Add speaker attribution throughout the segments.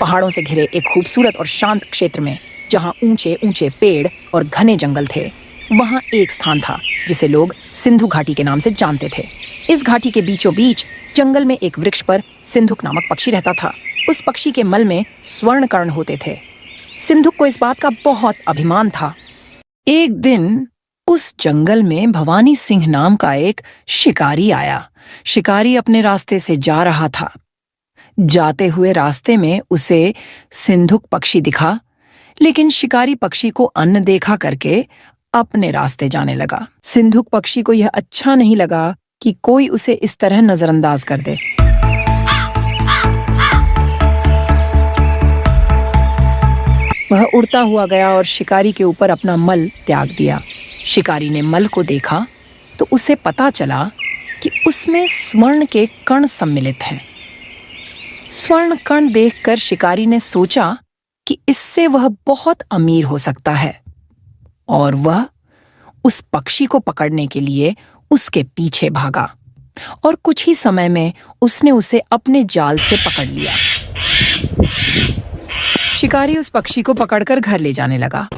Speaker 1: पहाड़ों से घिरे एक खूबसूरत और शांत क्षेत्र में, जहां ऊंचे ऊंचे पेड़ और घने जंगल थे, वहां एक स्थान था जिसे लोग सिंधु घाटी के नाम से जानते थे। इस घाटी के बीचों बीच जंगल में एक वृक्ष पर सिंधुक नामक पक्षी रहता था। उस पक्षी के मल में स्वर्ण कर्ण होते थे। सिंधुक को इस बात का बहुत अभिमान था। एक दिन उस जंगल में भवानी सिंह नाम का एक शिकारी आया। शिकारी अपने रास्ते से जा रहा था। जाते हुए रास्ते में उसे सिंधुक पक्षी दिखा, लेकिन शिकारी पक्षी को अन्न देखा करके अपने रास्ते जाने लगा। सिंधुक पक्षी को यह अच्छा नहीं लगा कि कोई उसे इस तरह नजरअंदाज कर दे। वह उड़ता हुआ गया और शिकारी के ऊपर अपना मल त्याग दिया। शिकारी ने मल को देखा तो उसे पता चला कि उसमें स्वर्ण के कण सम्मिलित हैं। स्वर्ण कण देखकर शिकारी ने सोचा कि इससे वह बहुत अमीर हो सकता है, और वह उस पक्षी को पकड़ने के लिए उसके पीछे भागा और कुछ ही समय में उसने उसे अपने जाल से पकड़ लिया। शिकारी उस पक्षी को पकड़कर घर ले जाने लगा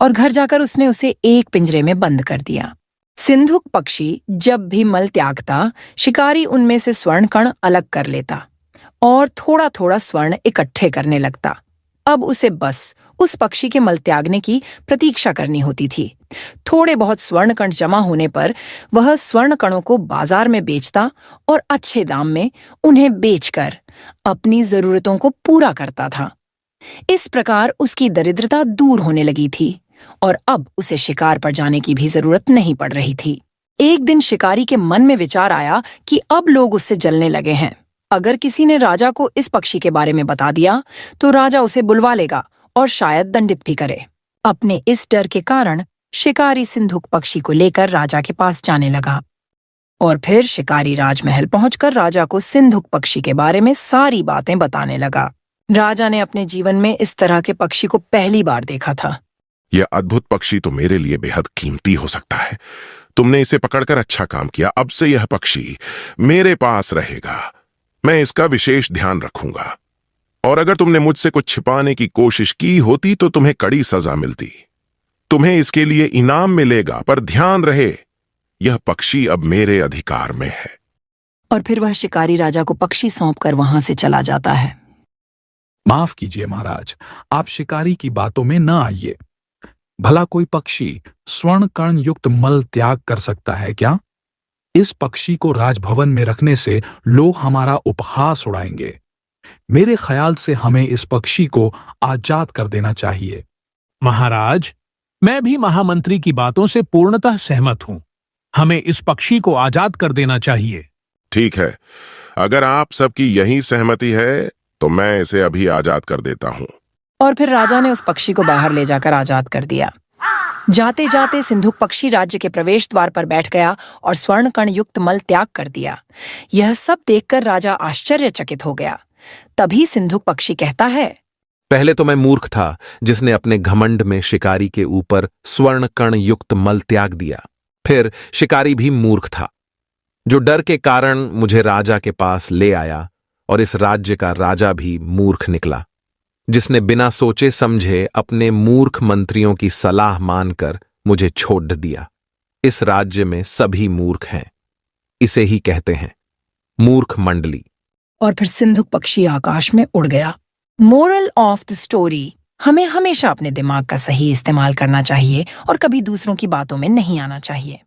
Speaker 1: और घर जाकर उसने उसे एक पिंजरे में बंद कर दिया। सिंधुक पक्षी जब भी मल त्यागता, शिकारी उनमें से स्वर्ण कण अलग कर लेता और थोड़ा थोड़ा स्वर्ण इकट्ठे करने लगता। अब उसे बस उस पक्षी के मल त्यागने की प्रतीक्षा करनी होती थी। थोड़े बहुत स्वर्ण कण जमा होने पर वह स्वर्ण कणों को बाजार में बेचता और अच्छे दाम में उन्हें बेचकर अपनी जरूरतों को पूरा करता था। इस प्रकार उसकी दरिद्रता दूर होने लगी थी और अब उसे शिकार पर जाने की भी जरूरत नहीं पड़ रही थी। एक दिन शिकारी के मन में विचार आया कि अब लोग उससे जलने लगे हैं। अगर किसी ने राजा को इस पक्षी के बारे में बता दिया तो राजा उसे बुलवा लेगा और शायद दंडित भी करे। अपने इस डर के कारण शिकारी सिंधुक पक्षी को लेकर राजा के पास जाने लगा और फिर शिकारी राजमहल पहुंचकर राजा को सिंधुक पक्षी के बारे में सारी बातें बताने लगा। राजा ने अपने जीवन में इस तरह के पक्षी को पहली बार देखा था।
Speaker 2: यह अद्भुत पक्षी तो मेरे लिए बेहद कीमती हो सकता है। तुमने इसे पकड़कर अच्छा काम किया। अब से यह पक्षी मेरे पास रहेगा। मैं इसका विशेष ध्यान रखूंगा, और अगर तुमने मुझसे कुछ छिपाने की कोशिश की होती तो तुम्हें कड़ी सजा मिलती। तुम्हें इसके लिए इनाम मिलेगा, पर ध्यान रहे यह पक्षी अब मेरे अधिकार में है।
Speaker 1: और फिर वह शिकारी राजा को पक्षी सौंपकर वहां से चला जाता है।
Speaker 3: माफ कीजिए महाराज, आप शिकारी की बातों में न आइए। भला कोई पक्षी स्वर्ण कण युक्त मल त्याग कर सकता है क्या? इस पक्षी को राजभवन में रखने से लोग हमारा उपहास उड़ाएंगे। मेरे ख्याल से हमें इस पक्षी को आजाद कर देना चाहिए।
Speaker 4: महाराज, मैं भी महामंत्री की बातों से पूर्णतः सहमत हूं। हमें इस पक्षी को आजाद कर देना चाहिए।
Speaker 2: ठीक है, अगर आप सबकी यही सहमति है तो मैं इसे अभी आजाद कर देता हूं।
Speaker 1: और फिर राजा ने उस पक्षी को बाहर ले जाकर आजाद कर दिया। जाते जाते सिंधुक पक्षी राज्य के प्रवेश द्वार पर बैठ गया और स्वर्ण कण युक्त मल त्याग कर दिया। यह सब देखकर राजा आश्चर्यचकित हो गया। तभी सिंधुक पक्षी कहता है,
Speaker 5: पहले तो मैं मूर्ख था जिसने अपने घमंड में शिकारी के ऊपर स्वर्ण कण युक्त मल त्याग दिया। फिर शिकारी भी मूर्ख था जो डर के कारण मुझे राजा के पास ले आया, और इस राज्य का राजा भी मूर्ख निकला जिसने बिना सोचे समझे अपने मूर्ख मंत्रियों की सलाह मानकर मुझे छोड़ दिया। इस राज्य में सभी मूर्ख हैं। इसे ही कहते हैं मूर्ख मंडली।
Speaker 1: और फिर सिंधुक पक्षी आकाश में उड़ गया। मोरल ऑफ द स्टोरी: हमें हमेशा अपने दिमाग का सही इस्तेमाल करना चाहिए और कभी दूसरों की बातों में नहीं आना चाहिए।